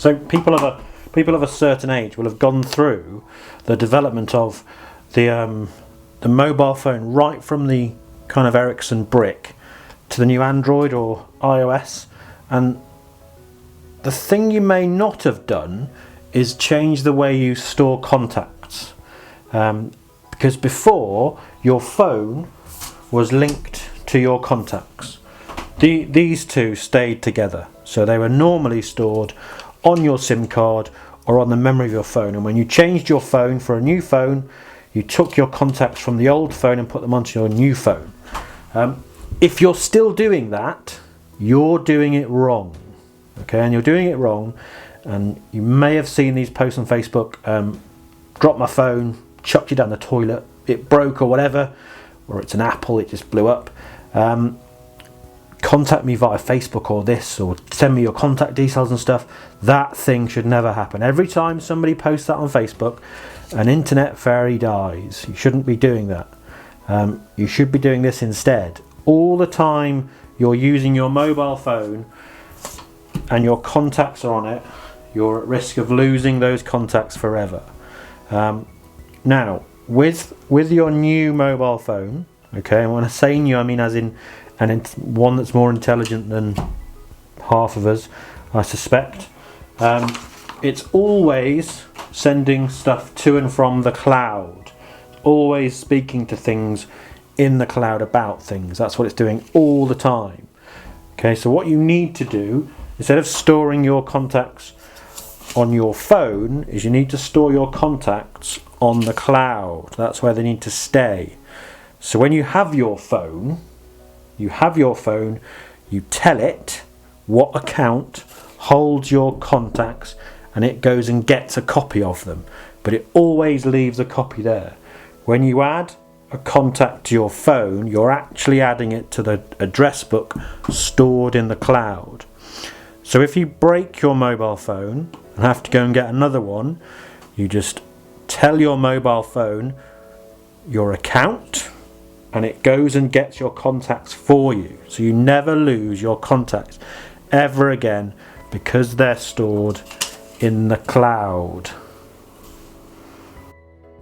So people of a certain age will have gone through the development of the mobile phone, right from the kind of Ericsson brick to the new Android or iOS. And the thing you may not have done is change the way you store contacts, because before, your phone was linked to your contacts. These two stayed together, so they were normally stored on your SIM card or on the memory of your phone. And when you changed your phone for a new phone, you took your contacts from the old phone and put them onto your new phone. If you're still doing that, you're doing it wrong. Okay, and you're doing it wrong. And you may have seen these posts on Facebook. Dropped my phone, chucked it down the toilet, it broke or whatever, or it's an Apple, it just blew up. Contact me via Facebook or this, or send me your contact details and stuff. That thing should never happen. Every time somebody posts that on Facebook, an internet fairy dies. You shouldn't be doing that. You should be doing this instead. All the time you're using your mobile phone and your contacts are on it, you're at risk of losing those contacts forever. Now, with your new mobile phone, okay, and when I say new, I mean as in one that's more intelligent than half of us, I suspect. It's always sending stuff to and from the cloud, always speaking to things in the cloud about things. That's what it's doing all the time. Okay, so what you need to do, instead of storing your contacts on your phone, is you need to store your contacts on the cloud. That's where they need to stay. So when you have your phone, you tell it what account holds your contacts, and it goes and gets a copy of them. But it always leaves a copy there. When you add a contact to your phone, you're actually adding it to the address book stored in the cloud. So if you break your mobile phone and have to go and get another one, you just tell your mobile phone your account, and it goes and gets your contacts for you. So you never lose your contacts ever again, because they're stored in the cloud.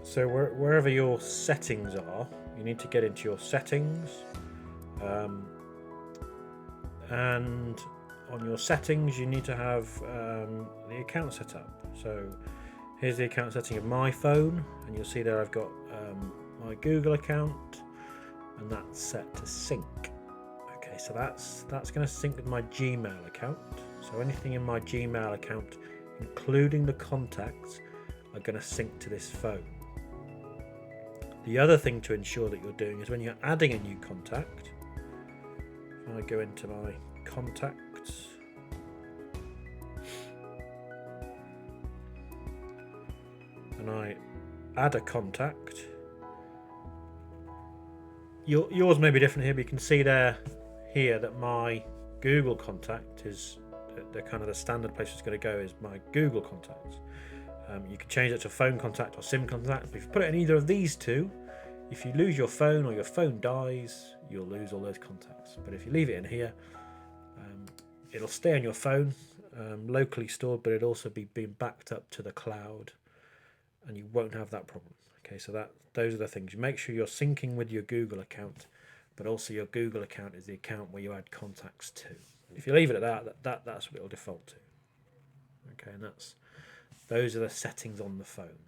So wherever your settings are, you need to get into your settings, and on your settings you need to have the account set up. So here's the account setting of my phone, and you'll see there I've got my Google account, and that's set to sync. Okay, so that's going to sync with my Gmail account. So anything in my Gmail account, including the contacts, are going to sync to this phone. The other thing to ensure that you're doing is when you're adding a new contact, if I go into my contacts, and I add a contact, yours may be different here, but you can see here that my Google contact is the kind of the standard place it's going to go is my Google contacts. You can change it to phone contact or SIM contact. But if you put it in either of these two, if you lose your phone or your phone dies, you'll lose all those contacts. But if you leave it in here, it'll stay on your phone, locally stored, but it'll also be being backed up to the cloud, and you won't have that problem. Okay, so those are the things. You make sure you're syncing with your Google account, but also your Google account is the account where you add contacts to. If you leave it at that's what it'll default to. Okay, and those are the settings on the phone.